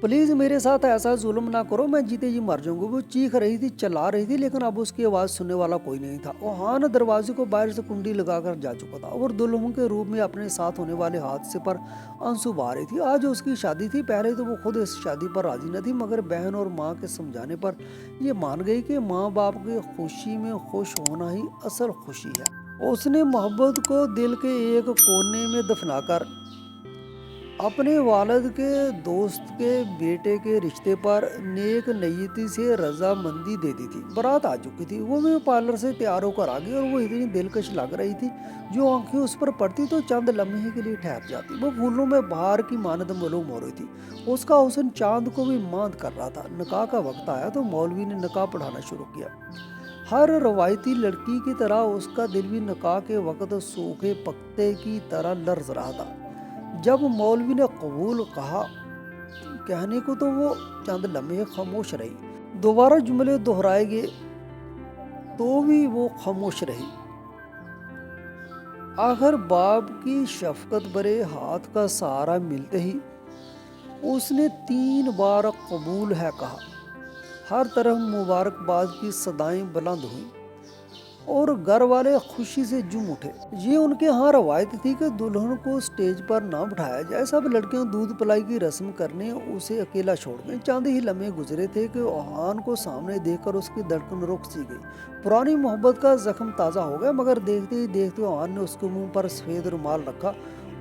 Please मेरे साथ ऐसा जुल्म ना करो, मैं जीते जी मर जाऊंगी। वो चीख रही थी, चिल्ला रही थी, लेकिन अब उसकी आवाज़ सुनने वाला कोई नहीं था। ओहान दरवाजे को बाहर से कुंडी लगाकर जा चुका था और दुल्हन के रूप में अपने साथ होने वाले हादसे पर आंसू बहा रही थी। आज उसकी शादी थी। पहले तो वो खुद इस शादी पर राजी न थी, मगर बहन और माँ के समझाने पर ये मान गई कि माँ बाप की खुशी में खुश होना ही असल खुशी है। उसने मोहब्बत को दिल के एक कोने में दफनाकर अपने वालिद के दोस्त के बेटे के रिश्ते पर नेक नीयती से रजामंदी दे दी थी। बारात आ चुकी थी। वो भी पार्लर से तैयार होकर आ गई और वो इतनी दिलकश लग रही थी, जो आंखें उस पर पड़ती तो चंद लम्हे के लिए ठहर जाती। वो फूलों में बहार की मानद मालूम हो रही थी। उसका हुस्न चांद को भी मांद कर रहा था। निकाह का वक्त आया तो मौलवी ने निकाह पढ़ाना शुरू किया। हर रवायती लड़की की तरह उसका दिल भी निकाह के वक्त सूखे पत्ते की तरह लर्ज रहा था। जब मौलवी ने कबूल कहा कहने को तो वो चंद लम्हे खामोश रही। दोबारा जुमले दोहराए गए तो भी वो खामोश रही। आखिर बाप की शफकत भरे हाथ का सहारा मिलते ही उसने 3 बार कबूल है कहा। हर तरफ मुबारकबाद की सदाएं बुलंद हुई और घर वाले खुशी से झूम उठे। ये उनके यहाँ रवायत थी कि दुल्हन को स्टेज पर ना बिठाया जाए। सब लड़कियां दूध पिलाई की रस्म करने उसे अकेला छोड़ गई। चंद ही लम्हे गुजरे थे कि ओहान को सामने देखकर उसकी धड़कन रुक सी गई। पुरानी मोहब्बत का जख्म ताज़ा हो गया, मगर देखते ही देखते ओहान ने उसके मुंह पर सफ़ेद रुमाल रखा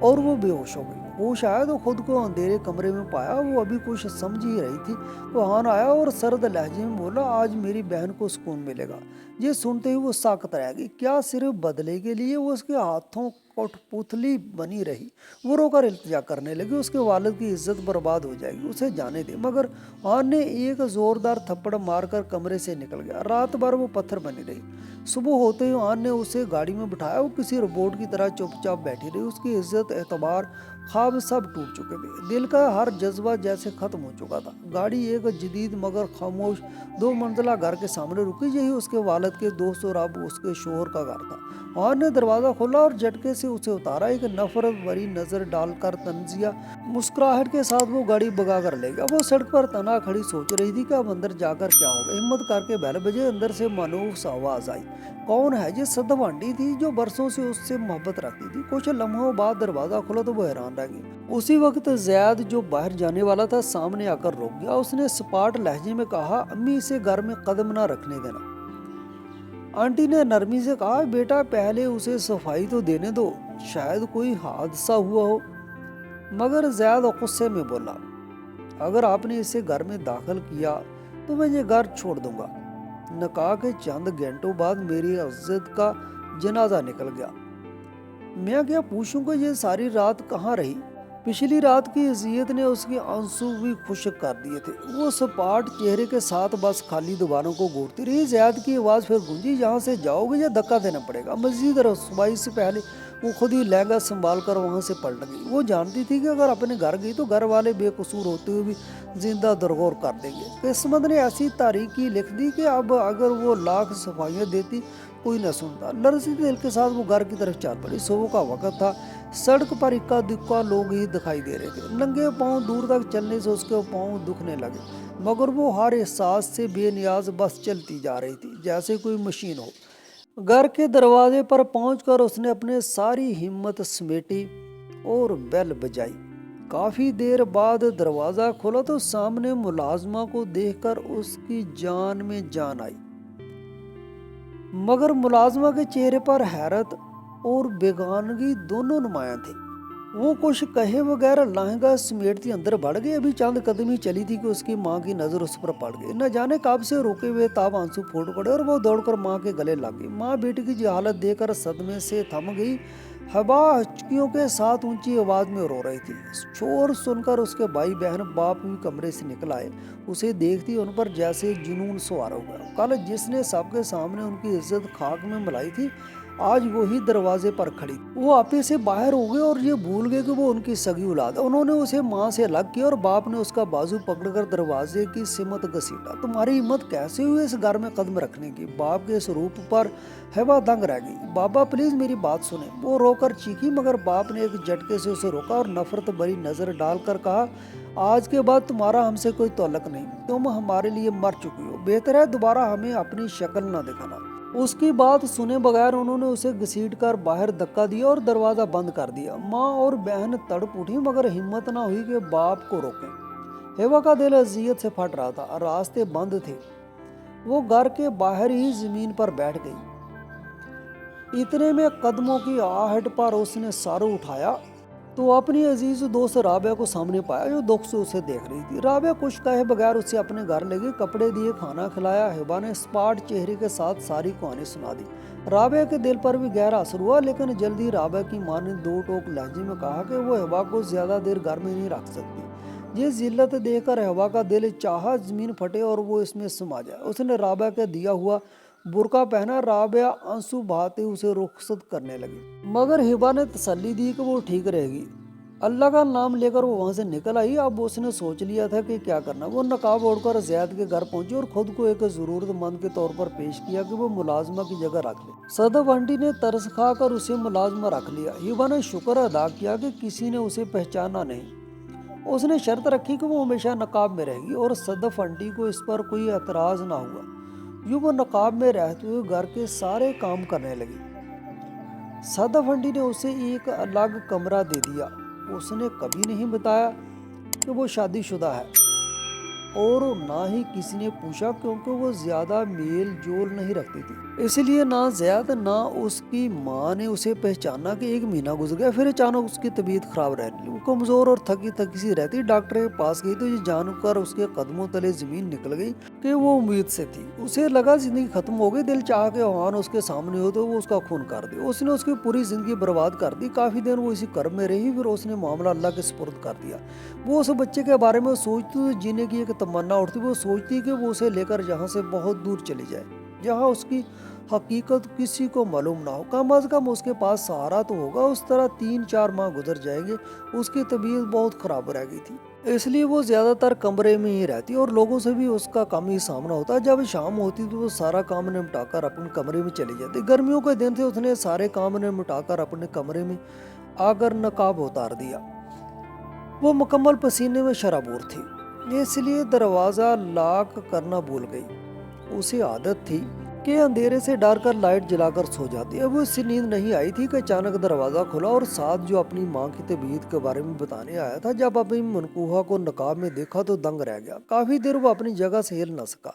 और वो बेहोश हो गई। होश आया तो खुद को अंधेरे कमरे में पाया। वो अभी कुछ समझ ही रही थी। ओहान आया और सर्द लहजे में बोला, आज मेरी बहन को सुकून मिलेगा। ये सुनते ही वो साकत रह गई। क्या सिर्फ बदले के लिए वो उसके हाथों कठपुतली बनी रही। वो रोकर इल्तिजा करने लगी, उसके वालिद की इज्जत बर्बाद हो जाएगी, उसे जाने दे। मगर ओहान ने एक जोरदार थप्पड़ मारकर कमरे से निकल गया। रात भर वो पत्थर बनी रही। सुबह होते ही ओहान ने उसे गाड़ी में बिठाया। वो किसी रोबोट की तरह चुपचाप बैठी रही। उसकी इज्जत, एतबार, ख्वाब सब टूट चुके थे। दिल का हर जज्बा जैसे खत्म हो चुका था। गाड़ी एक जदीद मगर खामोश 2 मंजिला घर के सामने रुकी। यही उसके वालिद के दोस्त और अब उसके शोहर का घर था। ओहान ने दरवाज़ा खोला और झटके से उसे उतारा। एक नफरत भरी नज़र डालकर तंजिया मुस्कुराहट के साथ वो गाड़ी भगा कर ले गया। वो सड़क पर तना खड़ी सोच रही थी कि अब अंदर जाकर क्या होगा। हिम्मत करके बेल बजे। अंदर से मानूस आवाज़ आई। कौन है? ये सदवांडी थी जो बरसों से उससे मोहब्बत रखती थी। कुछ लम्हों बाद दरवाज़ा खुला तो वो हैरान रह गई। उसी वक्त ज़ैद जो बाहर जाने वाला था सामने आकर रुक गया। उसने सपाट लहजे में कहा, अम्मी इसे घर में कदम ना रखने देना। आंटी ने नरमी से कहा, बेटा पहले उसे सफाई तो देने दो, शायद कोई हादसा हुआ हो। मगर ज़ैद गुस्से में बोला, अगर आपने इसे घर में दाखिल किया तो मैं ये घर छोड़ दूंगा। निकाह के चंद घंटों बाद मेरी इज्जत का जनाजा निकल गया। मैं क्या पूछूंगा ये सारी रात कहाँ रही। पिछली रात की अजियत ने उसके आंसू भी खुश्क कर दिए थे। वो सपाट चेहरे के साथ बस खाली दीवारों को घूरती रही। ज़ैद की आवाज़ फिर गूंजी, यहाँ से जाओगे या धक्का देना पड़ेगा। मस्जिद रसवाई से पहले वो खुद ही लहंगा संभाल कर वहाँ से पलट गई। वो जानती थी कि अगर अपने घर गई तो घर वाले बेकसूर होते हुए भी जिंदा दरगोर कर देंगे। किस्मत ने ऐसी तारीकी लिख दी कि अब अगर वो लाख सफाइयाँ देती कोई न सुनता। लरज़ते दिल के साथ वो घर की तरफ चल पड़ी। सुबह का वक्त था। सड़क पर इक्का दुक्का लोग ही दिखाई दे रहे थे। नंगे पाँव दूर तक चलने से उसके पाँव दुखने लगे, मगर वो हर एहसास से बेनियाज बस चलती जा रही थी जैसे कोई मशीन हो। घर के दरवाजे पर पहुंचकर उसने अपने सारी हिम्मत समेटी और बेल बजाई। काफ़ी देर बाद दरवाज़ा खोला तो सामने मुलाजमा को देखकर उसकी जान में जान आई। मगर मुलाजमा के चेहरे पर हैरत और बेगानगी दोनों नुमायां थे। वो कुछ कहे बगैर लहंगा समेटती अंदर बढ़ गई। अभी चंद कदम ही चली थी कि उसकी माँ की नज़र उस पर पड़ गई। न जाने कब से रुके हुए ताब आंसू फूट पड़े और वो दौड़कर माँ के गले लग गई। माँ बेटी की हालत देखकर सदमे से थम गई। हवा हचकियों के साथ ऊंची आवाज़ में रो रही थी। शोर सुनकर उसके भाई बहन बाप भी कमरे से निकल आए। उसे देखती उन पर जैसे जुनून सवार हो गया। कल जिसने सबके सामने उनकी इज्जत खाक में मिलाई थी, आज वही दरवाजे पर खड़ी। वो आपे से बाहर हो गए और ये भूल गए कि वो उनकी सगी औलाद है। उन्होंने उसे माँ से अलग किया और बाप ने उसका बाजू पकड़कर दरवाजे की सिमत घसीटा। तुम्हारी हिम्मत कैसे हुई इस घर में कदम रखने की? बाप के इस रूप पर हवा दंग रह गई। बाबा प्लीज मेरी बात सुने। वो रोकर चीखी, मगर बाप ने एक झटके से उसे रोका और नफरत भरी नजर डालकर कहा, آج کے بعد تمہارا ہم سے کوئی تعلق نہیں، تم ہمارے لیے مر چکی ہو، بہتر ہے دوبارہ ہمیں اپنی شکل نہ دکھانا۔ اس کی بات سنے بغیر انہوں نے اسے گھسیٹ کر باہر دھکا دیا اور دروازہ بند کر دیا۔ ماں اور بہن تڑپ اٹھی مگر ہمت نہ ہوئی کہ باپ کو روکیں۔ ہیوا کا دل اذیت سے پھٹ رہا تھا، راستے بند تھے، وہ گھر کے باہر ہی زمین پر بیٹھ گئی۔ اتنے میں قدموں کی آہٹ پر اس نے سر اٹھایا تو اپنی عزیز دوست رابعہ کو سامنے پایا جو دکھ سے اسے دیکھ رہی تھی۔ رابعہ کچھ کہے بغیر اسے اپنے گھر لے گئی، کپڑے دیے، کھانا کھلایا۔ ہیوا نے اسپاٹ چہرے کے ساتھ ساری کہانی سنا دی۔ رابعہ کے دل پر بھی گہرا اثر ہوا، لیکن جلدی رابعہ کی ماں نے دو ٹوک لہجے میں کہا کہ وہ ہیوا کو زیادہ دیر گھر میں نہیں رکھ سکتی۔ یہ ذلت دیکھ کر ہیوا کا دل چاہا زمین پھٹے اور وہ اس میں سما جائے۔ اس نے رابعہ کا دیا ہوا برقع پہنا۔ رابعہ آنسو بہاتے اسے رخصت کرنے لگی، مگر ہیوا نے تسلی دی کہ وہ ٹھیک رہے گی۔ اللہ کا نام لے کر وہ وہاں سے نکل آئی۔ اب اس نے سوچ لیا تھا کہ کیا کرنا۔ وہ نقاب اوڑھ کر زید کے گھر پہنچی اور خود کو ایک ضرورت مند کے طور پر پیش کیا کہ وہ ملازمہ کی جگہ رکھ لے۔ صدف آنٹی نے ترس کھا کر اسے ملازمہ رکھ لیا۔ ہیوا نے شکر ادا کیا کہ کسی نے اسے پہچانا نہیں۔ اس نے شرط رکھی کہ وہ ہمیشہ نقاب میں رہے گی اور صدف آنٹی کو اس پر کوئی اعتراض نہ ہوا۔ یوں وہ نقاب میں رہتے ہوئے گھر کے سارے کام کرنے لگی۔ صدف آنٹی نے اسے ایک الگ کمرہ دے دیا۔ اس نے کبھی نہیں بتایا کہ وہ شادی شدہ ہے اور نہ ہی کسی نے پوچھا، کیونکہ وہ زیادہ میل جول نہیں رکھتی تھی۔ اس لیے نہ زید نہ اس کی ماں نے اسے پہچانا کہ ایک مہینہ گزر گیا۔ پھر اچانک اس کی طبیعت خراب رہنے لگی، وہ کمزور اور تھکی تھکی سی رہتی۔ ڈاکٹر کے پاس گئی تو یہ جان کر اس کے قدموں تلے زمین نکل گئی کہ وہ امید سے تھی۔ اسے لگا زندگی ختم ہو گئی۔ دل چاہا کہ اوہان اس کے سامنے ہو تو وہ اس کا خون کر دے۔ اس نے اس کی پوری زندگی برباد کر دی۔ کافی دن وہ اسی کرب میں رہی، پھر اس نے معاملہ اللہ کے سپرد کر دیا۔ وہ اس بچے کے بارے میں سوچتی تو جینے کی ایک تمنا اٹھتی۔ وہ سوچتی کہ وہ اسے لے کر یہاں سے بہت دور چلی جائے، جہاں اس کی حقیقت کسی کو معلوم نہ ہو۔ کم از کم اس کے پاس سہارا تو ہوگا۔ اس طرح 3-4 ماہ گزر جائیں گے۔ اس کی طبیعت بہت خراب رہ گئی تھی، اس لیے وہ زیادہ تر کمرے میں ہی رہتی اور لوگوں سے بھی اس کا کم ہی سامنا ہوتا۔ جب شام ہوتی تو وہ سارا کام نمٹا کر اپنے کمرے میں چلی جاتی۔ گرمیوں کے دن تھے، اس نے سارے کام نمٹا کر اپنے کمرے میں آ کر نقاب اتار دیا۔ وہ مکمل پسینے میں شرابور تھی، اس لیے دروازہ لاک کرنا بھول گئی۔ اسے عادت تھی کہ اندھیرے سے ڈر کر لائٹ جلا کر سو جاتی۔ اب اس سے نیند نہیں آئی تھی کہ اچانک دروازہ کھلا اور ساتھ جو اپنی ماں کی طبیعت کے بارے میں بتانے آیا تھا، جب اپنی منقوہہ کو نقاب میں دیکھا تو دنگ رہ گیا۔ کافی دیر وہ اپنی جگہ سے ہل نہ سکا۔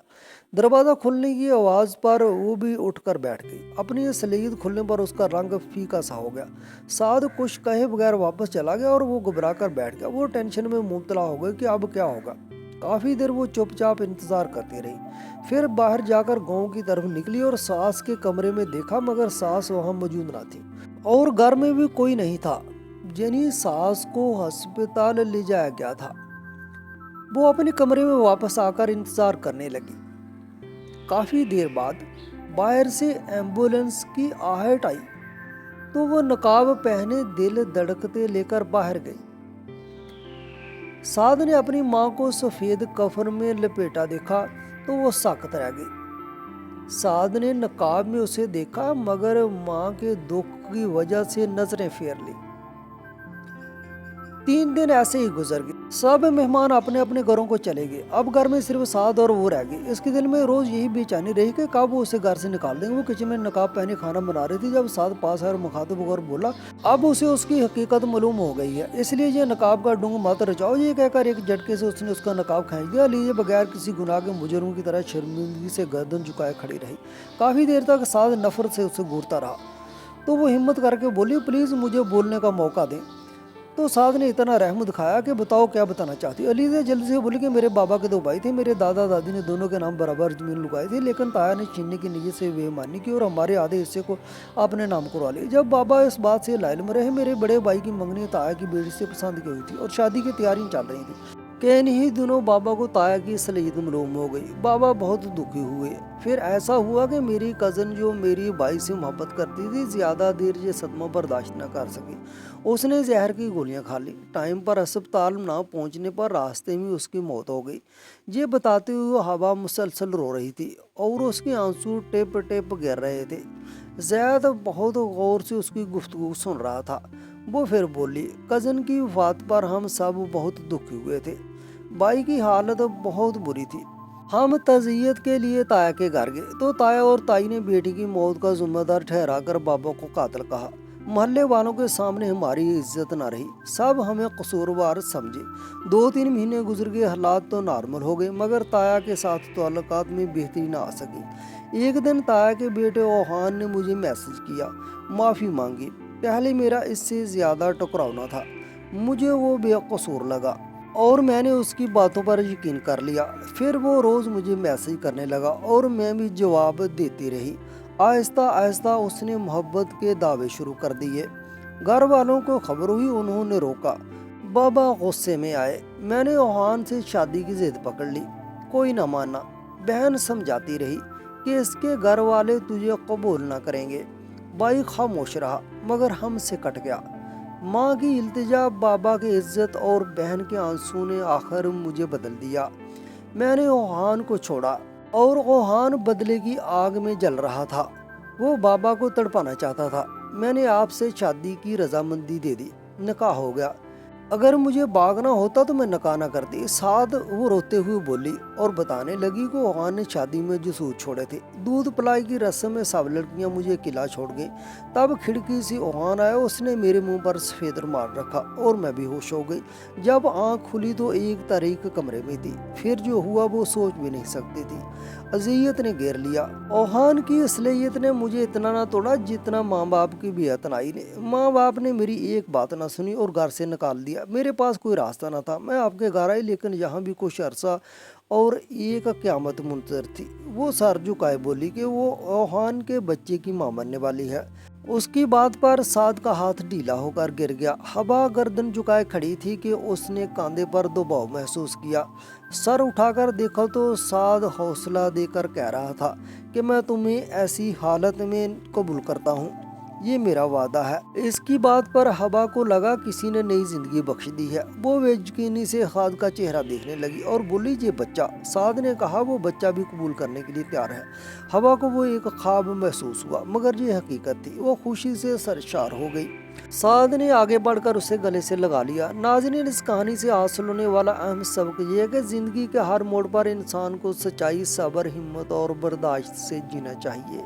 دروازہ کھلنے کی آواز پر وہ بھی اٹھ کر بیٹھ گئی۔ اپنی سلیت کھلنے پر اس کا رنگ پھیکا سا ہو گیا۔ سعد کچھ کہے بغیر واپس چلا گیا اور وہ گھبرا کر بیٹھ گیا۔ وہ ٹینشن میں مبتلا ہو گئی کہ اب کیا ہوگا۔ کافی دیر وہ چپ چاپ انتظار کرتی رہی، پھر باہر جا کر گاؤں کی طرف نکلی اور ساس کے کمرے میں دیکھا، مگر ساس وہاں موجود نہ تھی اور گھر میں بھی کوئی نہیں تھا، یعنی ساس کو ہسپتال لے جایا گیا تھا۔ وہ اپنے کمرے میں واپس آ کر انتظار کرنے لگی۔ کافی دیر بعد باہر سے ایمبولینس کی آہٹ آئی تو وہ نقاب پہنے دل دھڑکتے لے کر باہر گئی۔ سعد نے اپنی ماں کو سفید کفن میں لپیٹا دیکھا تو وہ ساکت رہ گئی۔ سعد نے نقاب میں اسے دیکھا مگر ماں کے دکھ کی وجہ سے نظریں پھیر لی۔ 3 دن ایسے ہی گزر گئے۔ سب مہمان اپنے اپنے گھروں کو چلے گئے۔ اب گھر میں صرف سعد اور وہ رہ گئی۔ اس کے دل میں روز یہی بے چینی رہی کہ کب وہ اسے گھر سے نکال دیں گے۔ وہ کچن میں نقاب پہنے کھانا بنا رہی تھی جب سعد پاس آیا اور مخاطب ہو کر بولا، اب اسے اس کی حقیقت معلوم ہو گئی ہے، اس لیے یہ نقاب کا ڈنگ مت رچاؤ۔ یہ کہہ کر ایک جھٹکے سے اس نے اس کا نقاب کھینچ دیا۔ علیزہ بغیر کسی گناہ کے مجرم کی طرح شرمندگی سے گردن جھکائے کھڑی رہی۔ کافی دیر تک سعد نفرت سے اسے گھورتا رہا تو وہ ہمت کر کے بولی، پلیز مجھے بولنے کا موقع دیں۔ تو سعد نے اتنا رحم دکھایا کہ بتاؤ کیا بتانا چاہتی۔ علیزہ جلدی سے بولی کہ میرے بابا کے 2 بھائی تھے، میرے دادا دادی نے دونوں کے نام برابر زمین لگائی تھی، لیکن تایا نے چھیننے کی نیت سے بے ایمانی کی اور ہمارے آدھے حصے کو اپنے نام کروا لیا۔ جب بابا اس بات سے لاعلم رہے، میرے بڑے بھائی کی منگنی تایا کی بیٹی سے پسند کی ہوئی تھی اور شادی کی تیاریاں چل رہی تھی کہ انہی دنوں بابا کو تایا کی صلاحیت معلوم ہو گئی۔ بابا بہت دکھی ہوئے۔ پھر ایسا ہوا کہ میری کزن جو میری بھائی سے محبت کرتی تھی زیادہ دیر یہ صدمہ برداشت نہ کر سکی، اس نے زہر کی گولیاں کھا لی۔ ٹائم پر اسپتال نہ پہنچنے پر راستے میں اس کی موت ہو گئی۔ یہ بتاتے ہوئے ہوا مسلسل رو رہی تھی اور اس کے آنسو ٹپ ٹپ گر رہے تھے۔ زید بہت غور سے اس کی گفتگو سن رہا تھا۔ वो फिर बोली, कज़न की वफात पर हम सब बहुत दुखी हुए थे। बाई की हालत बहुत बुरी थी। हम तज़ियत के लिए ताया के घर गए तो ताया और ताई ने बेटी की मौत का जिम्मेदार ठहराकर बाबा को कातिल कहा। मोहल्ले वालों के सामने हमारी इज्जत न रही, सब हमें कसूरवार समझे। 2-3 महीने गुजर गए, हालात तो नॉर्मल हो गए, मगर ताया के साथ ताल्लुकात में बेहतरी ना आ सकी। एक दिन ताया के बेटे ओहान ने मुझे मैसेज किया, माफ़ी मांगी। पहले मेरा इससे ज़्यादा टकराव न था, मुझे वो बेकसूर लगा और मैंने उसकी बातों पर यकीन कर लिया। फिर वो रोज़ मुझे मैसेज करने लगा और मैं भी जवाब देती रही। आहिस्ता आहिस्ता उसने मोहब्बत के दावे शुरू कर दिए। घर वालों को खबर हुई, उन्होंने रोका। बाबा गुस्से में आए। मैंने ओहान से शादी की जिद पकड़ ली, कोई ना माना। बहन समझाती रही कि इसके घर वाले तुझे कबूल ना करेंगे। भाई खामोश रहा, मगर हमसे कट गया। माँ की इल्तिजा, बाबा की इज्जत और बहन के आंसू ने आखिर मुझे बदल दिया। मैंने ओहान को छोड़ा और ओहान बदले की आग में जल रहा था। वो बाबा को तड़पाना चाहता था। मैंने आपसे शादी की रजामंदी दे दी, निकाह हो गया। अगर मुझे भागना होता तो मैं निकाह ना करती। साथ वो रोते हुए बोली और बताने लगी कि ओहान ने शादी में जो सूद छोड़े थे, दूध पिलाई की रस्म में सब लड़कियां मुझे अकेला छोड़ गई। तब खिड़की से ओहान आया, उसने मेरे मुंह पर सफेद रुमाल रखा और मैं बेहोश हो गई। जब आंख खुली तो 1 तारीख कमरे में थी। फिर जो हुआ वो सोच भी नहीं सकती थी। अजियत ने घेर लिया। ओहान की असलियत ने मुझे इतना ना तोड़ा जितना माँ बाप की बेअतनाई ने। माँ बाप ने मेरी एक बात ना सुनी और घर से निकाल दिया। मेरे पास कोई रास्ता ना था। मैं आपके घर आई, लेकिन यहाँ भी कुछ अरसा और एक क़यामत मुंतज़र थी। वो सर झुकाए बोली कि वो ओहान के बच्चे की माँ बनने वाली है। उसकी बात पर साद का हाथ ढीला होकर गिर गया। हवा गर्दन झुकाए खड़ी थी कि उसने कंधे पर दबाव महसूस किया। सर उठाकर देखा तो साद हौसला देकर कह रहा था कि मैं तुम्हें ऐसी हालत में कबूल करता हूँ, ये मेरा वादा है। इसकी बात पर हवा को लगा किसी ने नई जिंदगी बख्श दी है। वो बेयकीनी से साद का चेहरा देखने लगी और बोली, ये बच्चा। साद ने कहा, वो बच्चा भी कबूल करने के लिए तैयार है। हवा को वो एक ख्वाब महसूस हुआ, मगर ये हकीकत थी। वो खुशी से सरशार हो गई। साद ने आगे बढ़कर उसे गले से लगा लिया। नाज़रीन, इस कहानी से हासिल होने वाला अहम सबक यह है कि जिंदगी के हर मोड़ पर इंसान को सच्चाई, सब्र, हिम्मत और बर्दाश्त से जीना चाहिए।